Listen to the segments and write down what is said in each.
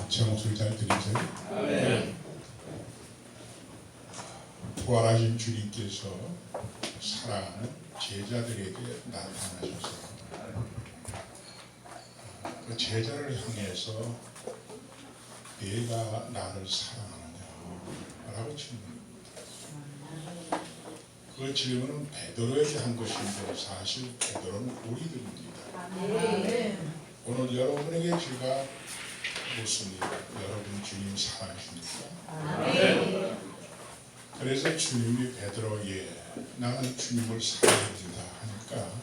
제 목소리 잘 들리세요? 아멘. 부활하신 주님께서 사랑하는 제자들에게 나타나셔서 그 제자를 향해서 내가 나를 사랑하느냐라고 질문합니다. 그 질문은 베드로에게 한 것인데 사실 베드로는 우리들입니다. 오늘 여러분에게 제가 묻습니다. 여러분 주님 사랑하십니까? 그래서 주님이 베드로에게 나는 주님을 사랑합니다 하니까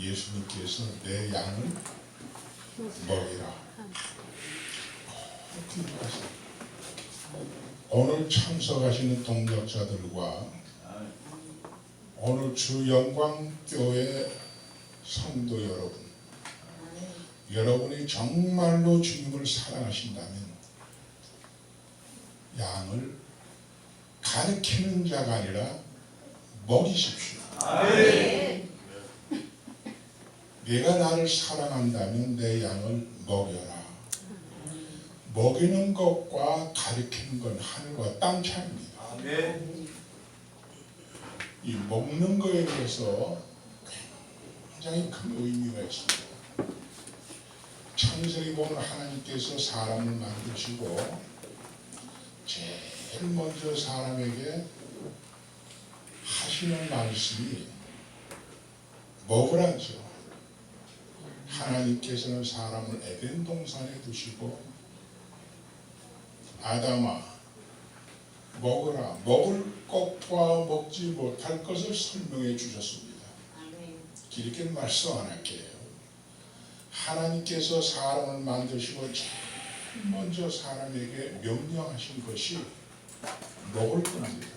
예수님께서 내 양을 먹이라. 오늘 참석하시는 동역자들과 오늘 주영광교회 성도 여러분, 여러분이 정말로 주님을 사랑하신다면 양을 가르치는 자가 아니라 먹이십시오. 내가 나를 사랑한다면 내 양을 먹여라. 먹이는 것과 가르치는 건 하늘과 땅 차이입니다. 이 먹는 거에 대해서 굉장히 큰 의미가 있습니다. 창세기 보면 하나님께서 사람을 만드시고 제일 먼저 사람에게 하시는 말씀이 먹으라죠. 하나님께서는 사람을 에덴 동산에 두시고 아담아 먹으라. 먹을 것과 먹지 못할 것을 설명해 주셨습니다. 길게 말씀 안 할게요. 하나님께서 사람을 만드시고 제일 먼저 사람에게 명령하신 것이 먹을 겁니다.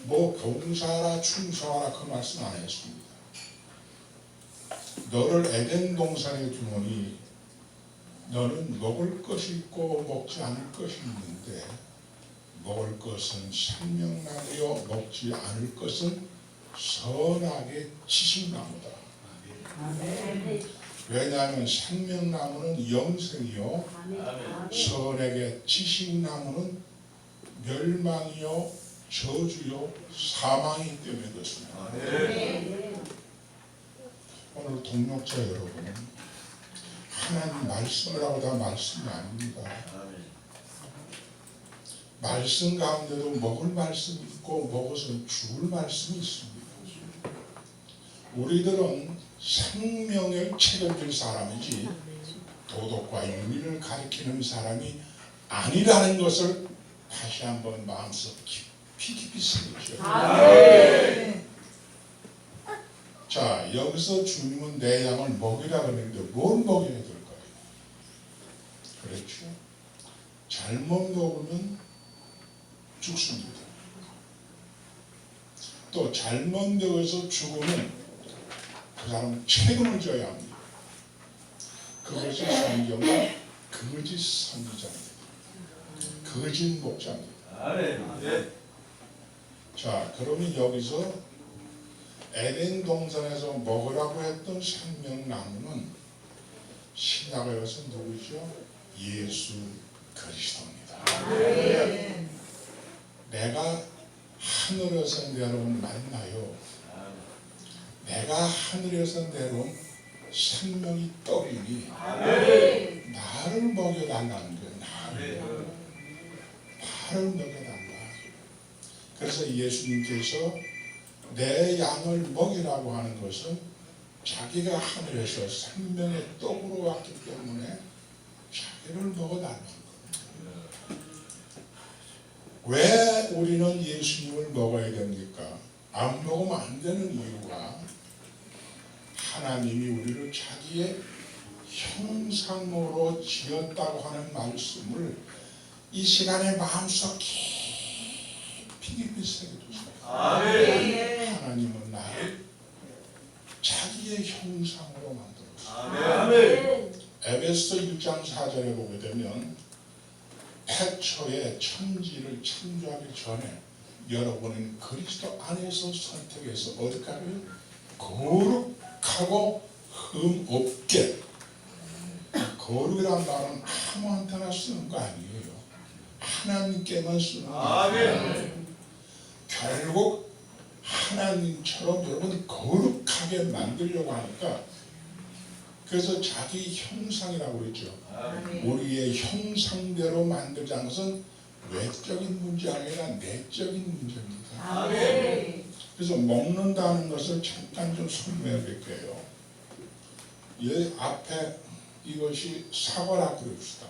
뭐 봉사하라 충성하라 그 말씀 안 했습니다. 너를 에덴 동산에 두노니 너는 먹을 것이 있고 먹지 않을 것이 있는데 먹을 것은 생명나무요 먹지 않을 것은 선악의 지식나무다. 왜냐하면 생명나무는 영생이요 선악의 지식나무는 멸망이요 저주요 사망이기 때문에 그렇습니다. 오늘 동역자 여러분, 하나님 말씀을 하고 다 말씀이 아닙니다. 말씀 가운데도 먹을 말씀이 있고 먹어서 죽을 말씀이 있습니다. 우리들은 생명을 책임질 사람이지 도덕과 윤리를 가리키는 사람이 아니라는 것을 다시 한번 마음속 깊이 새기죠. 자, 여기서 주님은 내 양을 먹이라 그랬는데 뭘 먹여야 될까요? 그렇죠. 잘못 먹으면 죽습니다. 또 잘못 먹어서 죽으면 그 사람은 책임을 져야 합니다. 그것이 성경의 거짓 선지자입니다. 거짓 목자입니다. 자, 그러면 여기서 에덴 동산에서 먹으라고 했던 생명나무는 신약에 와서 누구죠? 예수 그리스도입니다. 내가 하늘에서 내려온 만나요. 내가 하늘에서 내려온 생명이 떡이니 나를 먹여달라는 거예요. 나를 먹여달라. 그래서 예수님께서 내 양을 먹이라고 하는 것은 자기가 하늘에서 생명의 떡으로 왔기 때문에 자기를 먹어달라는 겁니다. 왜 우리는 예수님을 먹어야 됩니까? 안 먹으면 안 되는 이유가 하나님이 우리를 자기의 형상으로 지었다고 하는 말씀을 이 시간에 마음속 깊이 새겨두세요. 하나님은 나를 자기의 형상으로 만들었어요. 에베소 1장 4절에 보게 되면 태초에 천지를 창조하기 전에 여러분은 그리스도 안에서 선택해서 어디까지 거룩하고 흠 없게 거룩이란 말은 아무한테나 쓰는 거 아니에요. 하나님께만 쓰는 거예요. 아멘. 결국 하나님처럼 여러분 거룩하게 만들려고 하니까 그래서 자기 형상이라고 그랬죠. 우리의 형상대로 만들자는 것은 외적인 문제 아니라 내적인 문제입니다. 아멘. 그래서 먹는다는 것을 잠깐 좀 설명해 볼게요. 이 앞에 이것이 사과라 그럽시다.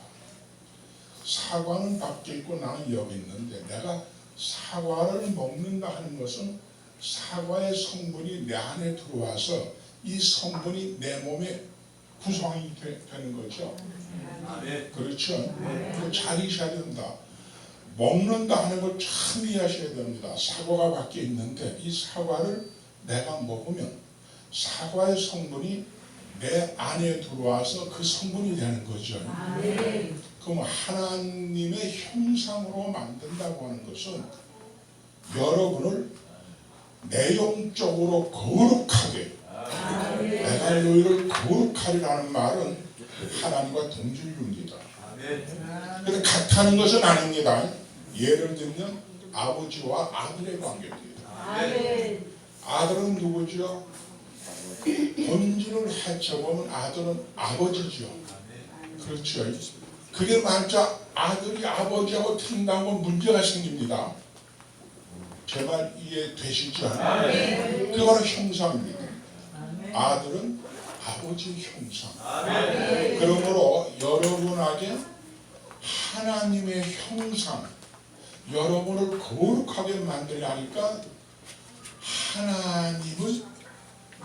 사과는 밖에 있고 나는 여기 있는데 내가 사과를 먹는다 하는 것은 사과의 성분이 내 안에 들어와서 이 성분이 내 몸에 구성이 되는 거죠. 아멘. 그렇죠? 잘 이해하셔야 된다. 먹는다 하는 걸 참 이해하셔야 됩니다. 사과가 밖에 있는데 이 사과를 내가 먹으면 사과의 성분이 내 안에 들어와서 그 성분이 되는 거죠. 그럼 하나님의 형상으로 만든다고 하는 것은 여러분을 내용적으로 거룩하게 내가 너희를 거룩하리라는 말은 하나님과 동질입니다. 그런데 같다는 것은 아닙니다. 예를 들면 아버지와 아들의 관계입니다. 아들은 누구죠? 본질을 헤쳐보면 아들은 아버지죠. 그렇죠. 그게 만약 아들이 아버지하고 틀린다면 문제가 생깁니다. 제 말 이해되시죠? 그거는 형상입니다. 아들은 아버지 형상. 그러므로 여러분에게 하나님의 형상, 여러분을 거룩하게 만들려 하니까 하나님을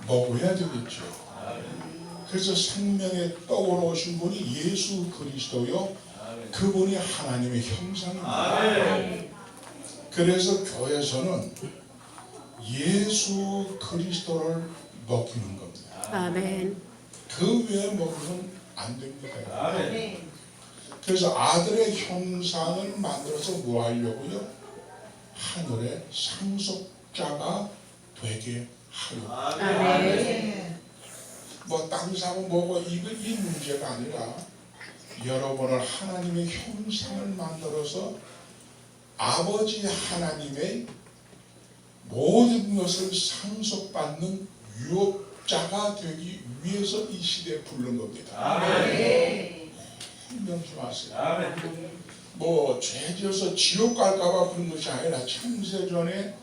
먹어야 되겠죠. 그래서 생명에 떠오르신 분이 예수 그리스도요. 그분이 하나님의 형상입니다. 그래서 교회에서는 예수 그리스도를 먹이는 겁니다. 아멘. 그 외에 먹으면 안 됩니다. 그래서 아들의 형상을 만들어서 뭐 하려고요? 하늘의 상속자가 되게 하려고. 아멘. 뭐 땅 사고 뭐고 이 문제가 아니라 여러분을 하나님의 형상을 만들어서 아버지 하나님의 모든 것을 상속받는 유업자가 되기 위해서 이 시대에 부른 겁니다. 명심 하세요. 뭐 죄지어서 지옥 갈까봐 그런 것이 아니라 창세전에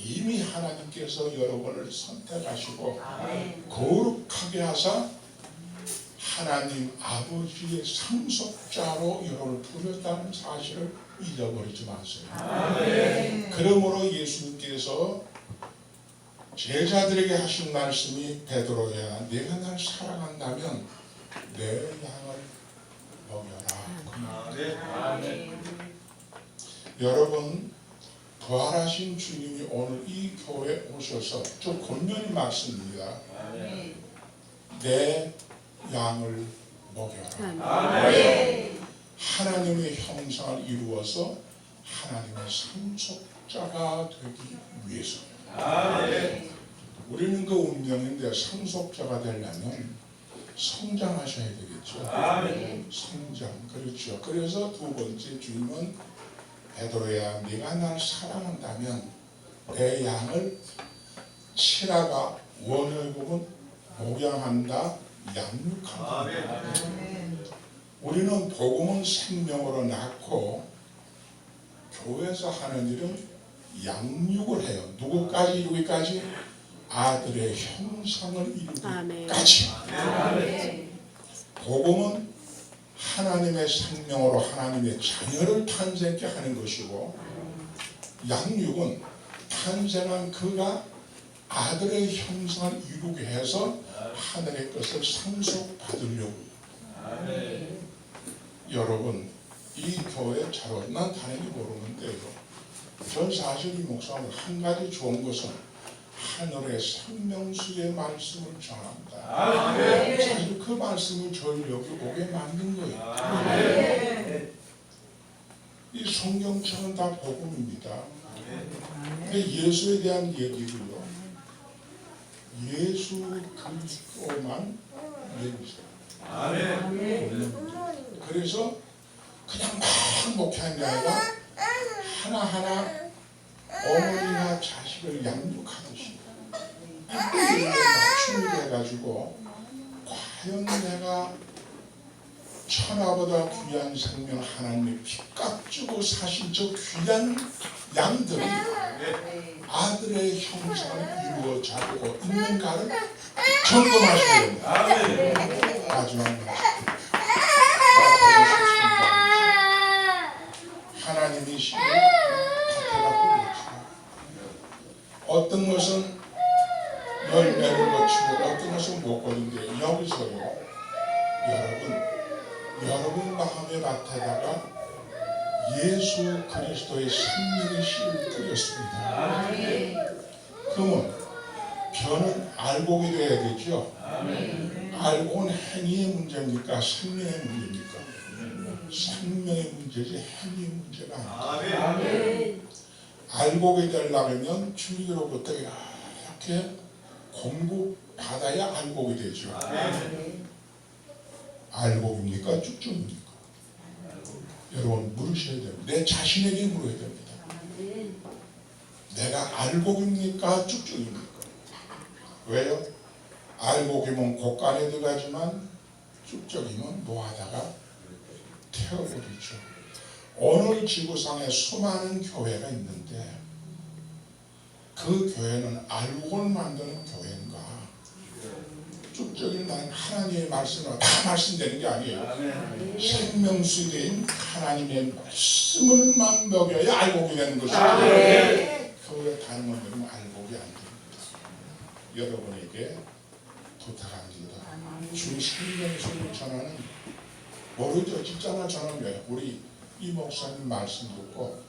이미 하나님께서 여러분을 선택하시고 거룩하게 하사 하나님 아버지의 상속자로 여러분을 부르셨다는 사실을 잊어버리지 마세요. 그러므로 예수님께서 제자들에게 하신 말씀이 베드로야 내가 날 사랑한다면 내 양을 먹여라. 여러분 부활하신 주님이 오늘 이 교회에 오셔서 좀 권면의 말씀입니다. 내 양을 먹여라. 하나님의 형상을 이루어서 하나님의 상속자가 되기 위해서입니다. 우리는 그 운명인데 상속자가 되려면 성장하셔야 되겠죠. 성장, 그렇죠. 그래서 두 번째 주님은 베드로야 네가 날 사랑한다면 내 양을 치라가 원어복은 목양한다, 양육한다. 우리는 복음은 생명으로 낳고 교회에서 하는 일은 양육을 해요. 누구까지 이루기까지? 아들의 형상을 이루기까지. 복음은 하나님의 생명으로 하나님의 자녀를 탄생케 하는 것이고 양육은 탄생한 그가 아들의 형상을 이루게 해서 하늘의 것을 상속받으려고. 여러분 이 교회 잘 난 다행히 모르는데요. 전 사실 이 목사님 한 가지 좋은 것은 하늘의 생명수의 말씀을 전합니다. 사실 그 말씀을 저희 여기 오게 만든 거예요. 이 성경책은 다 복음입니다. 근데 예수에 대한 얘기고요. 예수 그리스도만 얘기해요. 그래서 그냥 막 목회하는 게 아니라 하나하나 어머니가 자식을 양육하듯이 이때에 맞춤이 돼가지고 과연 내가 천하보다 귀한 생명 하나님의 피값 주고 사신 저 귀한 양들이 아들의 형상을 이루어지고 있는가를 점검하셔야 됩니다. 마지막 하나님이 시를 밭에다 뿌렸어요. 어떤 것은 열매를 거치고 어떤 것은 못 거는데 여기서요 여러분 마음의 밭에다가 예수 그리스도의 생명의 씨를 뿌렸습니다. 그러면 변은 알곡이 돼야 되죠. 알곡은 행위의 문제입니까? 생명의 문제입니까? 생명의 문제지 행위의 문제가 아닙니다. 알곡이 되려면 주님으로부터 이렇게 공급받아야 알곡이 되죠. 알곡입니까? 쭉쭉입니까? 여러분 물으셔야 됩니다. 내 자신에게 물어야 됩니다. 내가 알곡입니까? 쭉쭉입니까? 왜요? 알곡이면 곳간에 들어가지만 쭉쭉이면 뭐하다가 태워버리죠. 오늘 지구상에 수많은 교회가 있는데 그 교회는 알곡을 만드는 교회인가? 쭉쭉이는 하나님의 말씀으로 다 말씀되는 게 아니에요. 생명수대인 하나님의 말씀을만 먹여야 알곡이 되는 것이죠. 교회 다른 분들은 알곡이 안 됩니다. 여러분에게 부탁합니다. 주 생명의 소리를 전하는 모르죠. 진짜나 저는 왜 우리 이 목사님 말씀 듣고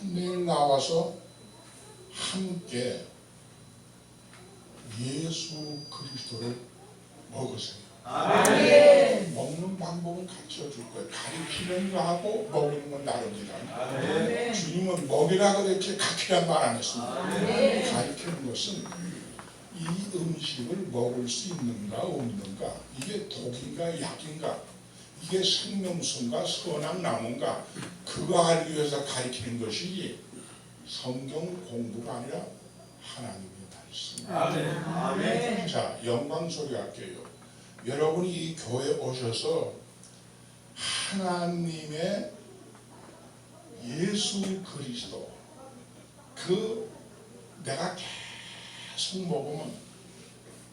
매일 나와서 함께 예수 그리스도를 먹으세요. 먹는 방법은 가르쳐줄 거예요. 가르치는 거하고 먹이는 건 다릅니다. 주님은 먹이라 그랬지 가르치란 말 안 했습니다. 가르치는 것은 이 음식을 먹을 수 있는가 없는가, 이게 독인가 약인가, 이게 생명수인가 선악 나무인가, 그거 알기 위해서 가르치는 것이지 성경 공부가 아니라 하나님의 말씀. 자, 영광 소리 할게요. 여러분이 이 교회에 오셔서 하나님의 예수 그리스도 그 내가 계속 먹으면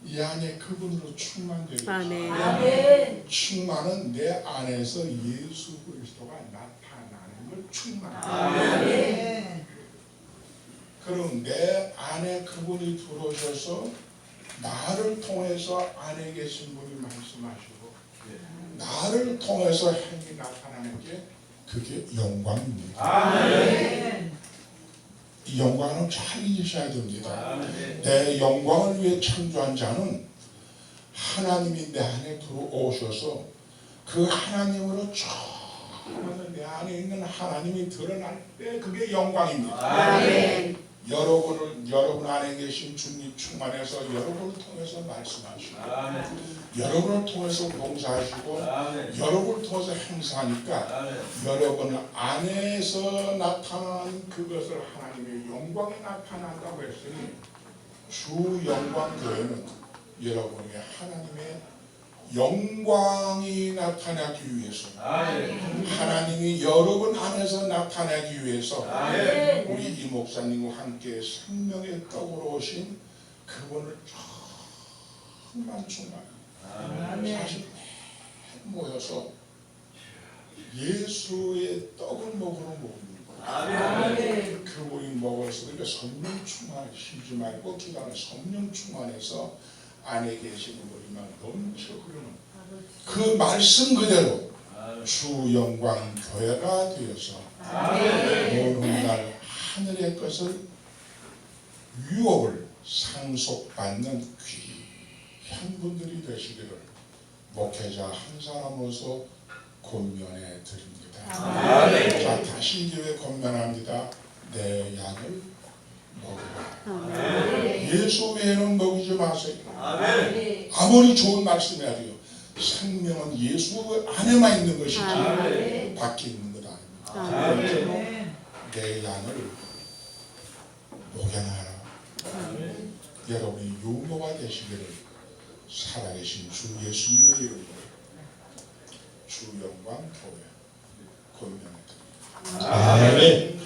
이 안에 그분으로 충만되겠죠. 충만은 내 안에서 예수 그리스도가 나타나는 걸 충만합니다. 그럼 내 안에 그분이 들어오셔서 나를 통해서 안에 계신 분이 말씀하시고 나를 통해서 행이 나타나는 게 그게 영광입니다. 이 영광을 잘 잊으셔야 됩니다. 내 영광을 위해 창조한 자는 하나님이 내 안에 들어오셔서 그 하나님으로 쭉 내 안에 있는 하나님이 드러날 때 그게 영광입니다. 여러분 안에 계신 주님 충만해서 여러분을 통해서 말씀하시고 여러분을 통해서 봉사하시고 여러분을 통해서 행사하니까 여러분 안에서 나타난 그것을 하나님의 영광이 나타난다고 했으니 주 영광교회는 여러분이 하나님의 영광이 나타나기 위해서 하나님이 여러분 안에서 나타나기 위해서 우리 이 목사님과 함께 생명의 떡으로 오신 그분을 정말 사실 모여서 예수의 떡을 먹으러 먹는 그분이 먹어서 그러니까 성령 충만 쉬지 말고 기도하는 성령 충만해서 안에 계시는 우리만 넘쳐 흐르는 그 말씀 그대로 주 영광 교회가 되어서 모든 날 하늘의 것을 유업을 상속받는 귀한 분들이 되시기를 목회자 한 사람으로서 권면해 드립니다. 자, 다시 교회 권면합니다. 내 약을 먹으라. 예수 외에는 먹이지 마세요. 아무리 좋은 말씀이라도요. 생명은 예수 안에만 있는 것이지 아멘. 밖에 있는 것 아닙니다. 아멘. 내 양을 목양하라. 여러분이 유모가 되시기를 살아계신 주 예수님의 이름으로 주 영광 교회 권면해 드립니다. 아멘.